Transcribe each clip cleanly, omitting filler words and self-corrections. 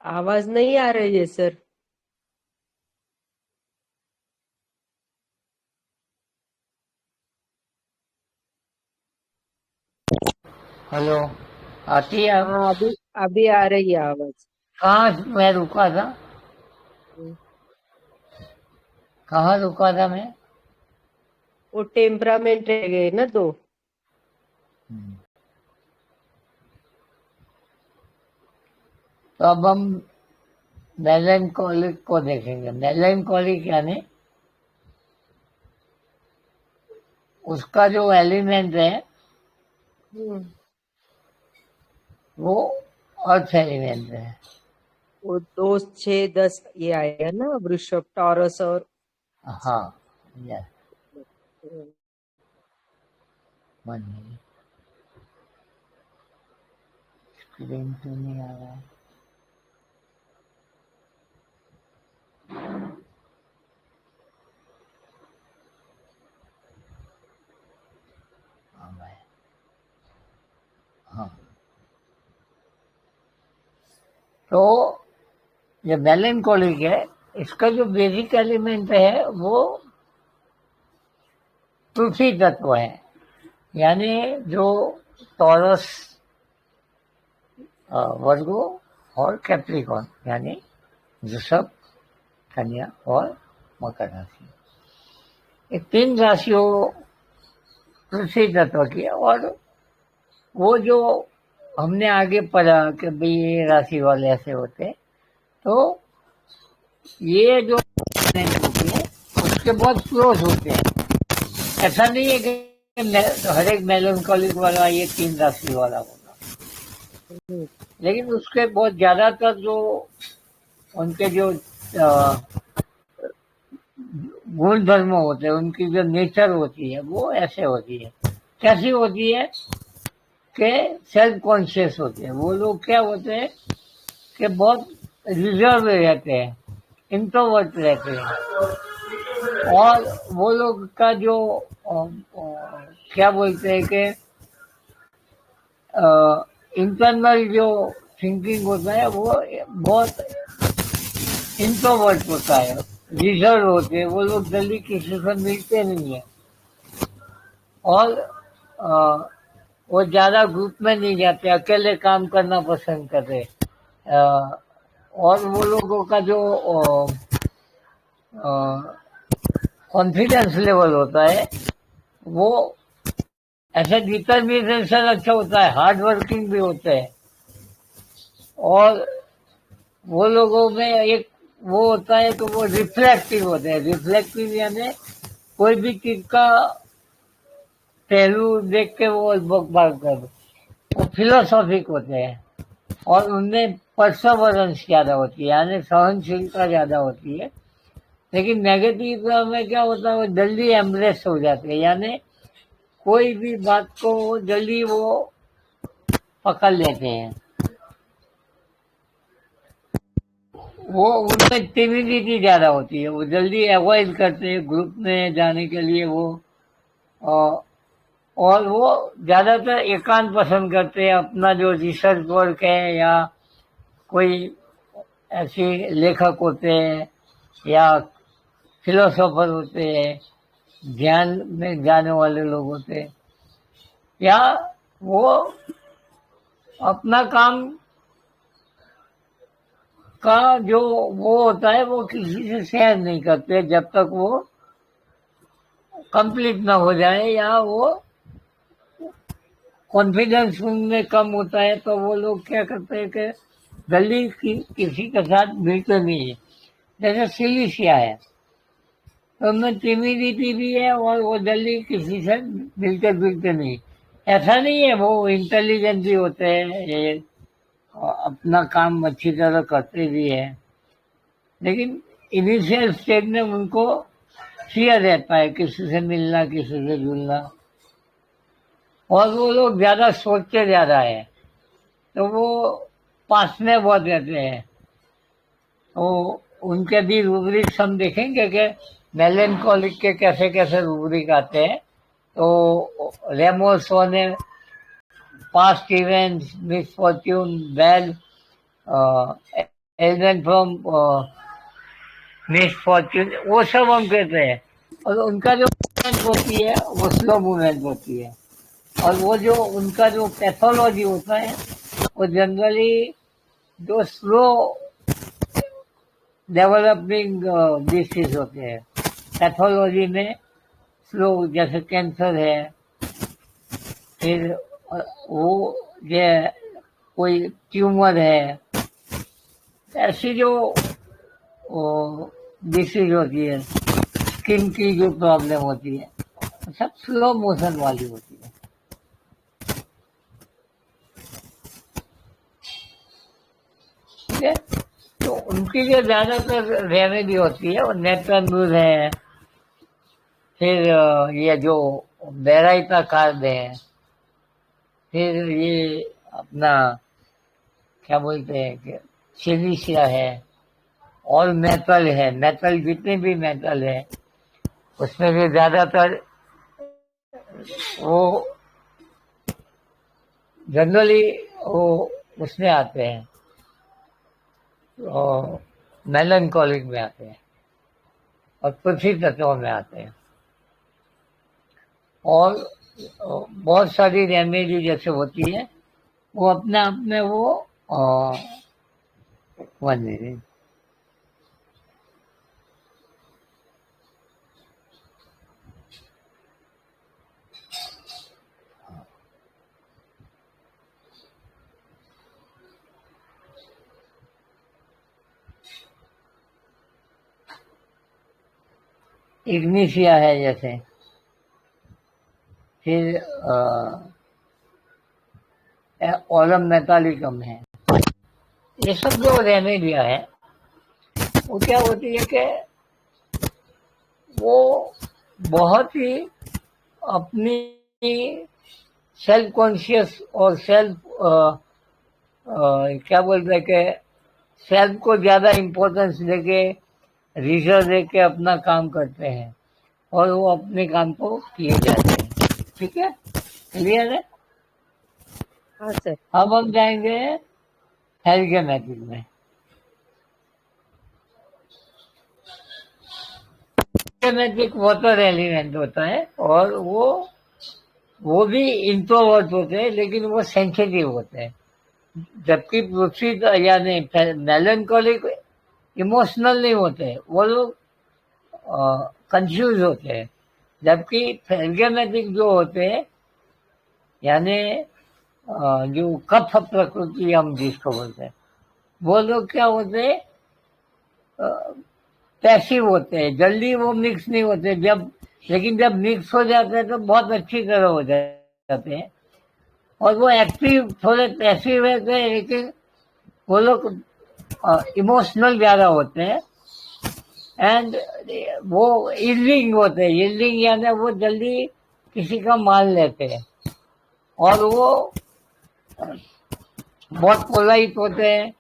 आवाज नहीं आ रही है सर। हेलो। आती है अब? हाँ, अभी अभी आ रही है आवाज। कहाँ मैं रुका था? हम्म। कहाँ रुका था मैं? वो टेम्परामेंट रह गए ना दो। तो अब हम मेलेंकोलिक को देखेंगे। मेलेंकोलिक यानी उसका जो एलिमेंट है हम्म। वो अर्थ एलिमेंट है। वो दो, छह, 10 ये आएगा ना, वृषभ, टॉरस और हाँ। यस। हम्म। वन मिनट, स्क्रीन तो नहीं आ रहा है। हाँ भाई। हाँ। तो ये मेलेंकोलिक है। इसका जो बेसिक एलिमेंट है वो पृथ्वी तत्व है। यानी जो टॉरस, वर्गो और कैप्रिकॉर्न यानी वृषभ, कन्या और मकर राशि। ये तीन राशियों पृथ्वी तत्व की है। और वो जो हमने आगे पढ़ा कि भाई ये राशि वाले ऐसे होते हैं, तो ये जो planet होते हैं उसके बहुत क्लोज होते हैं। ऐसा नहीं है कि हर एक मेलनकॉलिक वाला ये तीन राशि वाला होगा, हम्म। लेकिन उसके बहुत ज्यादातर जो उनके जो गुण धर्म होते हैं, उनकी जो नेचर होती है वो ऐसे होती है। कैसी होती है कि सेल्फ कॉन्शियस होते हैं। वो लोग क्या होते हैं कि बहुत रिजर्व रहते हैं, इंट्रोवर्ट रहते हैं। और वो लोग का जो क्या बोलते हैं कि इंटरनल जो थिंकिंग होता है वो बहुत इंट्रोवर्ट होता है, रिजर्व होते हैं। वो लोग जल्दी किसी से मिलते नहीं है। और अ, वो ज्यादा ग्रुप में नहीं जाते, अकेले काम करना पसंद करते। और वो लोगों का जो कॉन्फिडेंस लेवल होता है वो ऐसे डिटर्मिनेशन अच्छा होता है, हार्ड वर्किंग भी होते हैं। और वो लोगों में एक वो होता है कि वो रिफ्लेक्टिव होते हैं। रिफ्लेक्टिव यानी कोई भी चीज का पहलू देख के वो बात कर दो। वो फिलोसॉफिक होते हैं और उनमें परसेवरेंस ज्यादा होती है, यानी सहनशीलता ज्यादा होती है। लेकिन नेगेटिव में क्या होता है, वो जल्दी एम्ब्रेस हो जाते हैं, यानी कोई भी बात को जल्दी वो पकड़ लेते हैं। वो उनमें टिमिडिटी ज्यादा होती है, वो जल्दी अवॉइड करते हैं ग्रुप में जाने के लिए। वो अ, और वो ज्यादातर एकांत पसंद करते हैं। अपना जो रिसर्च वर्क है या कोई ऐसे लेखक होते हैं या फिलोसोफर होते हैं, ध्यान में जाने वाले लोग होते हैं, या वो अपना काम का जो वो होता है वो किसी से शेयर नहीं करते जब तक वो कंप्लीट ना हो जाए, या वो कॉन्फिडेंस उनमें कम होता है। तो वो लोग क्या करते हैं कि जल्दी किसी के साथ मिलते नहीं है। जैसे सिलिसिया है, तो उनमें टिमिडिटी भी है और वो जल्दी किसी से मिलते जुलते नहीं। ऐसा नहीं है, वो इंटेलिजेंट भी होते हैं, ये अपना काम अच्छी तरह करते भी है। लेकिन इनिशियल स्टेज में उनको फियर रहता है किसी से मिलना, किसी से जुलना। और वो लोग ज्यादा सोचते ज्यादा है, तो वो पास में बहुत रहते हैं। तो उनके भी रूब्रिक्स हम देखेंगे कि मेलेंकोलिक के कैसे कैसे रूब्रिक आते हैं। तो रेमोसो ने past events, misfortune, bad element from misfortune, वो सब हम कहते हैं। और उनका जो मूवमेंट होती है वो स्लो मूवमेंट होती है। और वो जो उनका जो पैथोलॉजी होता है वो जनरली जो स्लो डेवलपिंग डिसीज होते हैं। पैथोलॉजी में स्लो, जैसे कैंसर है, फिर वो ये कोई ट्यूमर है, ऐसी जो डिसीज होती है, स्किन की जो प्रॉब्लम होती है, सब स्लो मोशन वाली होती है। ठीक है, तो उनकी जो ज्यादातर रेमेडी होती है वो नेत्रंदूर है, फिर ये जो बेराइता कार्ड है, फिर ये अपना क्या बोलते हैं कि सिलिशिया है, और मेटल है। मेटल, जितने भी मेटल है उसमें भी ज्यादातर वो जनरली वो उसमें आते हैं, और मेलनकोलिक में आते हैं, और पृथ्वी तत्वों में आते हैं। और बहुत सारी रेमेडी जैसे होती है वो अपने आप में वो वन मिनट, इग्निशिया है जैसे, फिर ओलम मेटालिकम है। ये सब जो रेमेडिया है वो क्या होती है कि वो बहुत ही अपनी सेल्फ कॉन्शियस और सेल्फ क्या बोलते हैं कि सेल्फ को ज्यादा इम्पोर्टेंस देके, रिजर्व देके अपना काम करते हैं, और वो अपने काम को किए जाते हैं। ठीक है, क्लियर है। हाँ सर। अब हम जाएंगे हेल्गेमेटिक में। हेल्गेमेटिक वाटर एलिमेंट होता है, और वो भी इंट्रोवर्ट होते हैं, लेकिन वो सेंसिटिव होते हैं। जबकि पृथ्वी यानी मेलनकोलिक इमोशनल नहीं होते, वो लोग कंफ्यूज होते हैं। जबकि फ्लेगमेटिक जो होते हैं, यानी जो कफ प्रकृति हम जिसको बोलते हैं, वो लोग क्या होते हैं, पैसिव होते हैं, जल्दी वो मिक्स नहीं होते। जब लेकिन जब मिक्स हो जाते हैं तो बहुत अच्छी तरह हो जाते हैं। और वो एक्टिव थोड़े पैसिव रहते हैं, लेकिन वो लोग इमोशनल ज्यादा होते हैं। एंड वो यील्डिंग होते हैं, यील्डिंग यानी वो जल्दी किसी का मान लेते हैं। और वो बहुत पोलाइट होते हैं,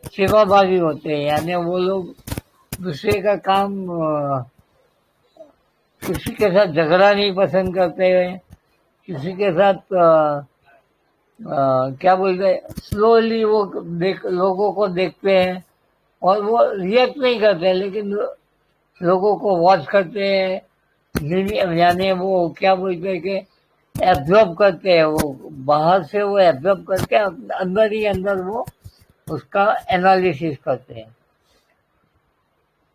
सेवाभावी होते हैं, यानी वो लोग दूसरे का काम किसी के साथ झगड़ा नहीं पसंद करते हैं, किसी के साथ क्या बोलते हैं, स्लोली वो लोगों को देखते हैं, और वो रिएक्ट नहीं करते, लेकिन लोगों को वॉच करते हैं। यानी वो क्या बोलते हैं कि एब्जॉर्ब करते हैं, वो बाहर से वो एब्जॉर्ब करके अंदर ही अंदर वो उसका एनालिसिस करते हैं।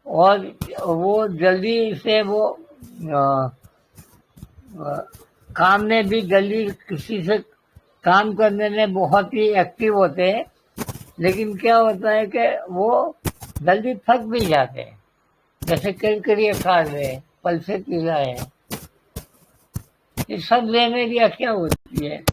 और वो जल्दी से वो आ, आ, काम में भी जल्दी किसी से काम करने में बहुत ही एक्टिव होते हैं। लेकिन क्या होता है कि वो जल्दी थक भी जाते हैं, जैसे करकरिया खा रहे, पल से पीला है। ये सब रेमेडिया क्या होती है।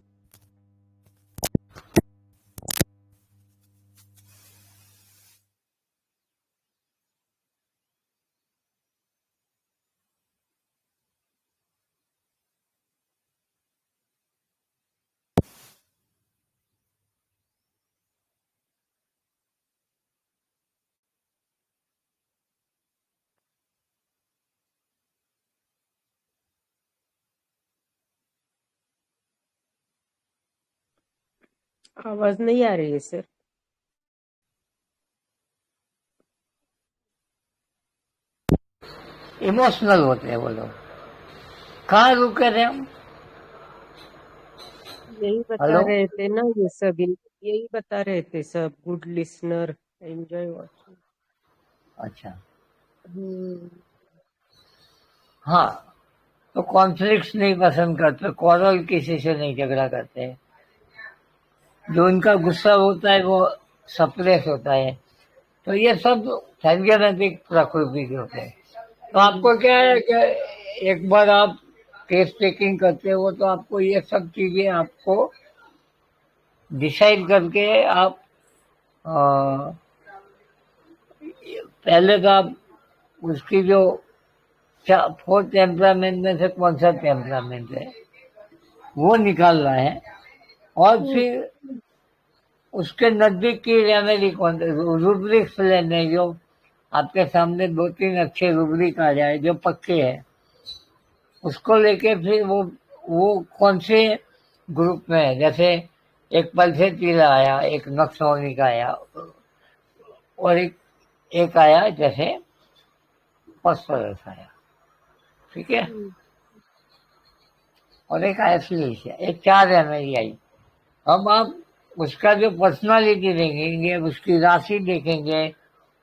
आवाज नहीं आ रही है सर। इमोशनल होते हैं वो लोग। कहाँ रुके थे हम? यही बता हेलो। रहे थे ना, ये सब यही बता रहे थे सब। Good listener, enjoy watching. अच्छा। हम्म। हाँ, तो कॉन्फ्लिक्ट्स नहीं पसंद करते, क्वारल किसी से नहीं झगड़ा करते, जो उनका गुस्सा होता है वो सप्रेस होता है। तो ये सब संज्ञानात्मक प्रकृति के होते हैं। तो आपको क्या है कि एक बार आप केस टेकिंग करते हो तो आपको ये सब चीजें आपको डिसाइड करके आप अ, पहले तो आप उसकी जो फोर्थ टेम्परामेंट में से कौन सा टेम्परामेंट है वो निकालना है, और फिर उसके नजदीक की रेमेडी कौन, रूब्रिक्स लेने, जो आपके सामने दो तीन अच्छे रूब्रिक आ जाए जो पक्के हैं, उसको लेके फिर वो कौन से ग्रुप में है। जैसे एक पल्से टीला आया, एक नक्सौनी का आया, और एक आया जैसे फॉस्फोरस आया, ठीक है, और एक आया सिलीसिया, एक चार रेमेडी आई। अब आप उसका जो पर्सनालिटी देखेंगे, उसकी राशि देखेंगे,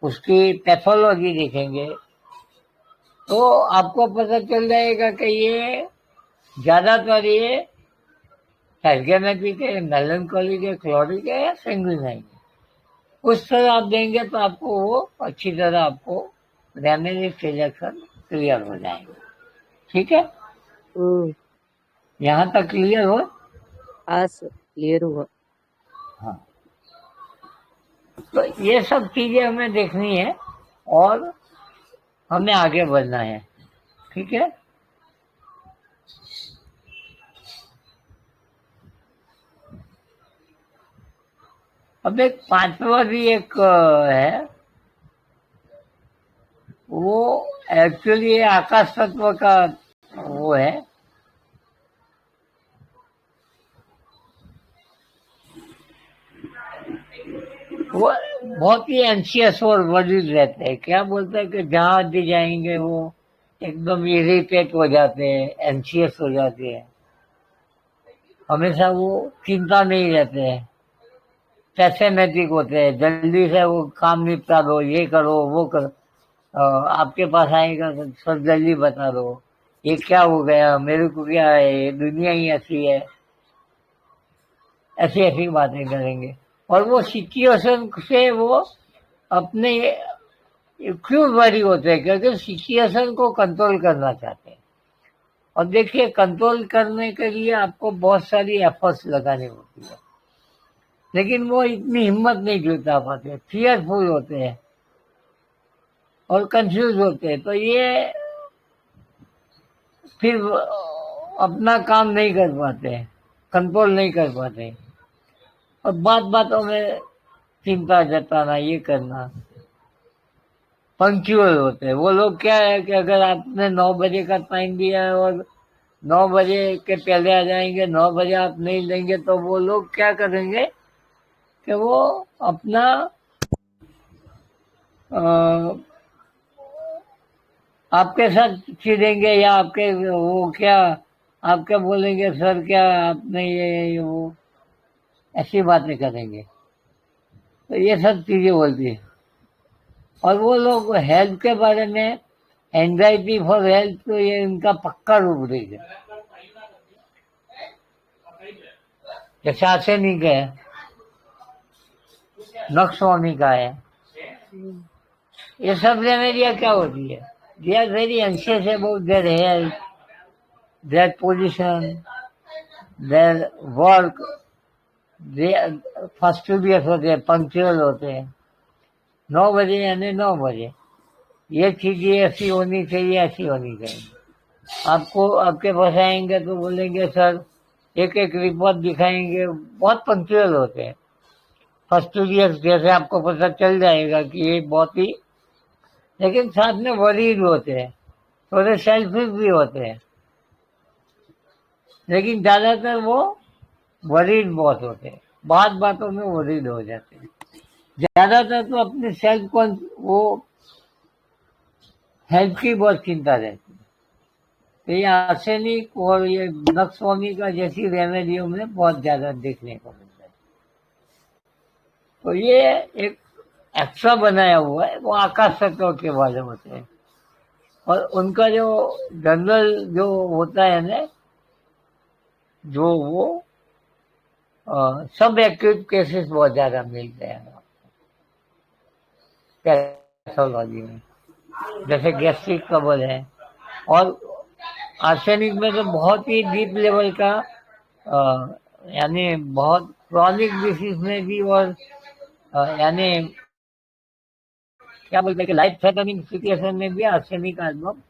उसकी पैथोलॉजी देखेंगे, तो आपको पता चल जाएगा कि ये ज्यादातर ये साइकेमेट्रिक है, मेलनकोलिक है, क्लोरिक है या सेंग्विनाइन है। उस तरह आप देंगे तो आपको वो अच्छी तरह आपको रेमेडी सिलेक्शन क्लियर हो जाएगा। ठीक है, हम्म। यहाँ तक क्लियर हो? आज क्लियर हुआ। हाँ, तो ये सब चीजें हमें देखनी है और हमें आगे बढ़ना है। ठीक है, अब एक पांचवा भी एक है, वो एक्चुअली आकाश तत्व का वो है। वो बहुत ही एंशियस और वरीड रहते हैं। क्या बोलते हैं कि जहां भी जाएंगे वो एकदम इरिटेट हो जाते हैं, एंशियस हो जाते हैं, हमेशा वो चिंता नहीं रहते हैं, पैसेमेटिक होते हैं, जल्दी से वो काम निपटा दो, ये करो वो करो। आपके पास आएगा तो सब जल्दी बता दो, ये क्या हो गया, मेरे को क्या है, ये दुनिया ही ऐसी है, ऐसी ऐसी बातें करेंगे। और वो सिचुएशन से वो अपने क्यों वरी होते हैं, क्योंकि सिचुएशन को कंट्रोल करना चाहते हैं। और देखिए, कंट्रोल करने के लिए आपको बहुत सारी एफर्ट्स लगानी होती है, लेकिन वो इतनी हिम्मत नहीं जुटा पाते, फियरफुल होते हैं और कंफ्यूज होते हैं। तो ये फिर अपना काम नहीं कर पाते, कंट्रोल नहीं कर पाते, और बात बातों में चिंता जताना, ये करना। पंक्चुअल होते हैं वो लोग। क्या है कि अगर आपने 9 बजे का टाइम दिया है और 9 बजे के पहले आ जाएंगे, 9 बजे आप नहीं देंगे, तो वो लोग क्या करेंगे कि वो अपना आपके साथ चिढ़ेंगे, या आपके वो क्या, आप क्या बोलेंगे, सर क्या आपने ये वो ऐसी बातें करेंगे। तो ये सब चीजें बोलती है। और वो लोग हेल्थ के बारे में, एंजाइटी फॉर हेल्थ, तो ये इनका पक्का रूब्रिक है। जैसे आर्सेनिक है, नक्सवानी का है, ये सब रेमेडिया क्या होती है, they are very anxious about their health, their position, their work, they fastidious होते हैं, पंक्चुअल होते हैं। 9 बजे यानी 9 बजे, ये चीजें ऐसी होनी चाहिए, ऐसी होनी चाहिए। आपको आपके पास आएंगे तो बोलेंगे सर, एक एक रिपोर्ट दिखाएंगे, बहुत पंक्चुअल होते हैं, फर्स्टूडियस जैसे आपको पता चल जाएगा कि ये बहुत ही, लेकिन साथ में वरीड होते हैं, थोड़े सेल्फिश भी होते हैं, लेकिन ज्यादातर वो वरीड बहुत होते हैं, बात बातों में वरीड हो जाते हैं। ज्यादातर तो अपने सेल्फ को वो हेल्थ की बहुत चिंता रहती है। तो ये आर्सेनिक और ये नक्सवामी का जैसी रेमेडियों में बहुत ज्यादा देखने को मिलता है। तो ये एक एक्स्ट्रा बनाया हुआ है, वो आकाश चक्रवर्ती वाले होते हैं, और उनका जो जनरल जो होता है ना, जो वो सब एक्यूट केसेस बहुत ज्यादा मिलते हैं पैथोलॉजी में, जैसे गैस्ट्रिक ट्रबल है, और आर्सेनिक में तो बहुत ही डीप लेवल का यानी बहुत क्रॉनिक डिसीज में भी, और यानी क्या बोलते हैं कि लाइफ थ्रेटनिंग सिचुएशन में भी आर्सेनिक एल्बम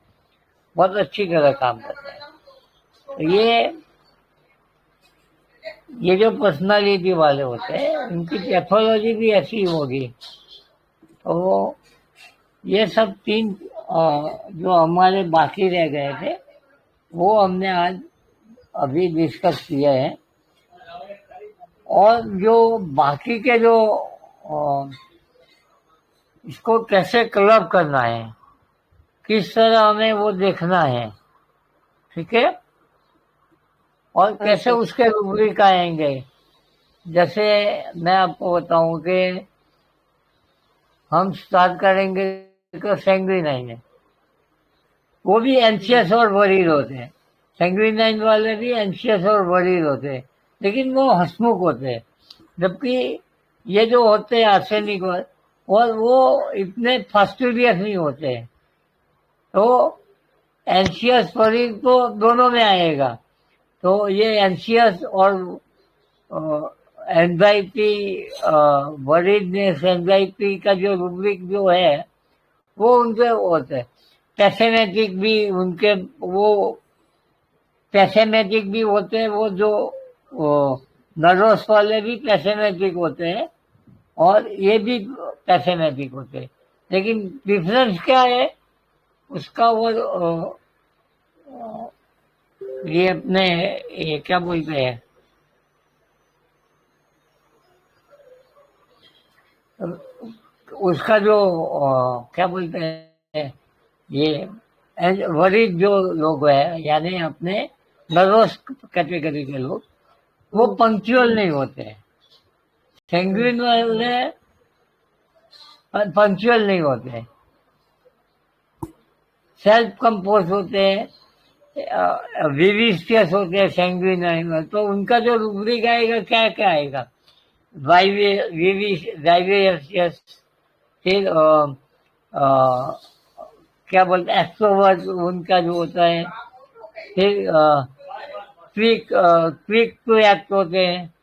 बहुत अच्छी तरह काम करता है। तो ये जो पर्सनालिटी वाले होते हैं उनकी पैथोलॉजी भी ऐसी होगी। तो ये सब तीन जो हमारे बाकी रह गए थे वो हमने आज अभी डिस्कस किए हैं। और जो बाकी के जो इसको कैसे क्लब करना है, किस तरह हमें वो देखना है, ठीक है, और हाँ कैसे सर। उसके रूब्रिक आएंगे। जैसे मैं आपको बताऊं कि हम स्टार्ट करेंगे तो सैंग्विनाइन है, वो भी एंशियस और वरीड होते हैं। सैंग्विनाइन वाले भी एंशियस और वरीड होते हैं, लेकिन वो हंसमुख होते हैं, जबकि ये जो होते हैं आर्सेनिक और वो इतने फास्टिडियस नहीं होते हैं। तो एंशियस वरीड तो दोनों में आएगा। तो ये एंशियस और एंजाइटी, वरीडनेस, एंजाइटी का जो रूब्रिक जो है वो उनके होते हैं। पैसेमेटिक भी उनके वो पैसेमेटिक भी होते हैं, वो जो नर्वस वाले भी पैसेमेटिक होते हैं और ये भी पैसेमेटिक होते हैं। लेकिन डिफरेंस क्या है उसका, वो ये अपने ये क्या बोलते हैं, उसका जो क्या बोलते हैं, ये वरीड जो लोग हैं यानी अपने नर्वस कैटेगरी के लोग, वो पंक्चुअल नहीं होते हैं। सैंग्विन वाले पंक्चुअल नहीं होते हैं, सेल्फ कंपोज होते हैं, विविशियस होते हैं सैंग्विन। तो उनका जो रूब्रिक आएगा क्या क्या आएगा, वाइवियस, फिर क्या बोलते हैं एक्सट्रोवर्ट उनका जो होता है, फिर क्विक टू एक्ट होते हैं।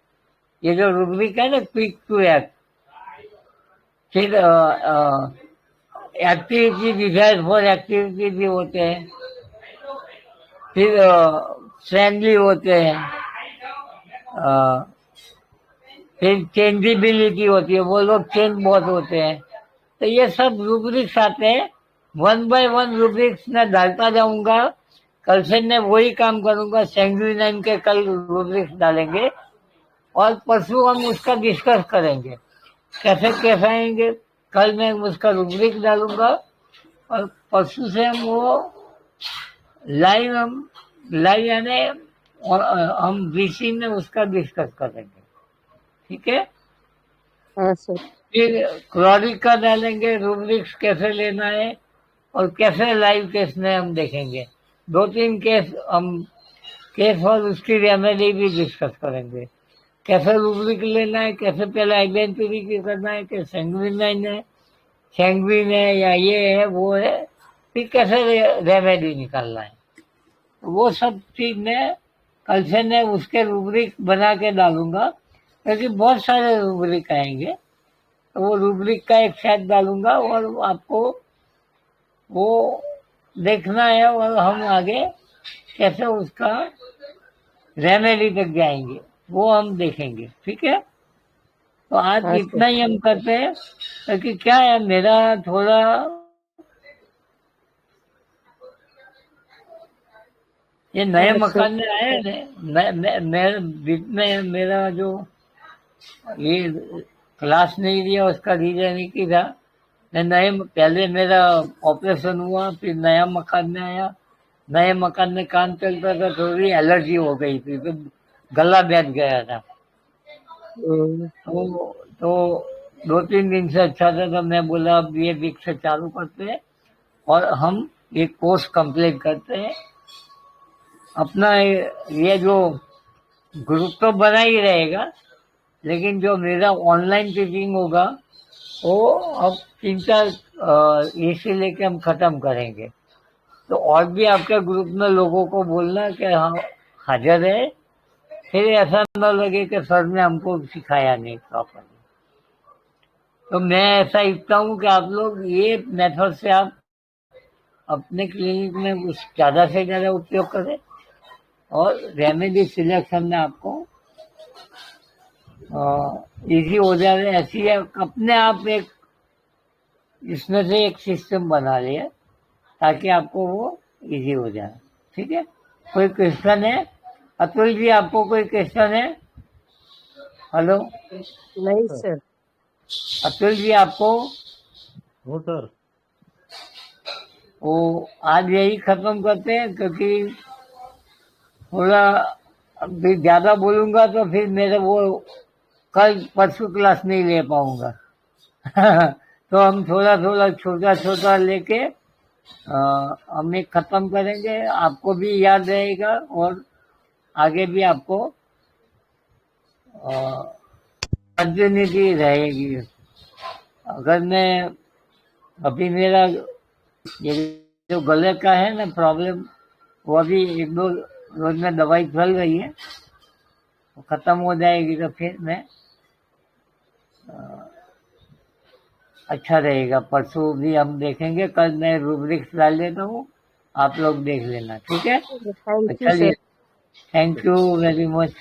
ये जो रूब्रिक है ना, क्विक टू एक्ट, फिर एक्टिविटी डिजायर फॉर एक्टिविटी भी होते हैं, फिर फ्रेंडली होते हैं, फिर चेंजेबिलिटी होती है, वो लोग चेंज बहुत होते हैं। तो ये सब रूब्रिक्स आते हैं, वन बाय वन रूब्रिक्स मैं डालता जाऊंगा। कल से मैं वही काम करूंगा, सैंग्विनाइन के कल रूब्रिक्स डालेंगे और परसों हम उसका डिस्कस करेंगे कैसे कैसे आएंगे। कल मैं उसका रूब्रिक डालूंगा और परसों से हम वो लाइव यानी हम बीसी में उसका डिस्कस करेंगे, ठीक है। हाँ सर। फिर क्लॉरिक का डालेंगे, रूब्रिक्स कैसे लेना है और कैसे लाइव केस में हम देखेंगे। 2-3 केस हम केस और उसकी रेमेडी भी डिस्कस करेंगे, कैसे रूब्रिक लेना है, कैसे पहले आइडेंटिटी करना है कि सैंग्विनाइन है, सैंग्विन है या ये है वो है, फिर कैसे रेमेडी निकालना है। वो सब चीज मैं कल से मैं उसके रूब्रिक बना के डालूंगा, क्योंकि बहुत सारे रूब्रिक आएंगे। तो वो रूब्रिक का एक सेट डालूंगा और आपको वो देखना है और हम आगे कैसे उसका रेमेडी तक जाएंगे वो हम देखेंगे, ठीक है। तो आज हाँ इतना सर। ही हम करते हैं, क्योंकि क्या है मेरा थोड़ा ये नए हाँ सर। मकान में आए थे, मैं बीच में मेरा जो ये क्लास नहीं दिया उसका रीजन ही की था, पहले मेरा ऑपरेशन हुआ, फिर नया मकान में आया, नए मकान में काम चलता था, थोड़ी एलर्जी हो गई थी, तो गला बैठ गया था। तो 2-3 दिन से अच्छा था, तो मैं बोला अब ये वीक से चालू करते हैं और हम एक कोर्स कंप्लीट करते हैं। अपना ये जो ग्रुप तो बना ही रहेगा, लेकिन जो मेरा ऑनलाइन टीचिंग होगा वो अब 3-4 इसी लेके हम खत्म करेंगे। तो और भी आपके ग्रुप में लोगों को बोलना कि हाँ हाजिर है, फिर ऐसा न लगे कि सर ने हमको सिखाया नहीं प्रॉपरली। तो मैं ऐसा इच्छता हूँ कि आप लोग ये मेथड से आप अपने क्लिनिक में कुछ ज़्यादा से ज़्यादा उपयोग करें और रेमेडी सिलेक्शन में आपको इजी हो जाए। ऐसी है अपने आप एक इसमें से एक सिस्टम बना लिया ताकि आपको वो इजी हो जाए। ठीक है, कोई क्वेश्चन है? अतुल जी, आपको कोई क्वेश्चन है? हेलो नहीं सर। अतुल जी, आपको? हो सर। वो आज यही खत्म करते हैं, क्योंकि थोड़ा अभी ज्यादा बोलूंगा तो फिर मेरे वो कल परसों क्लास नहीं ले पाऊंगा। तो हम थोड़ा थोड़ा छोटा छोटा लेके हम एक खत्म करेंगे, आपको भी याद रहेगा और आगे भी आपको कंटिन्यूटी रहेगी। अगर मैं अभी मेरा ये जो गले का है ना प्रॉब्लम, वो अभी 1-2 रोज में दवाई चल रही है, वो खत्म हो जाएगी तो फिर मैं अच्छा रहेगा। परसों भी हम देखेंगे, कल मैं रूब्रिक्स डाल देता हूँ, आप लोग देख लेना। ठीक है, थैंक यू चलिए, sir. Thank you very much.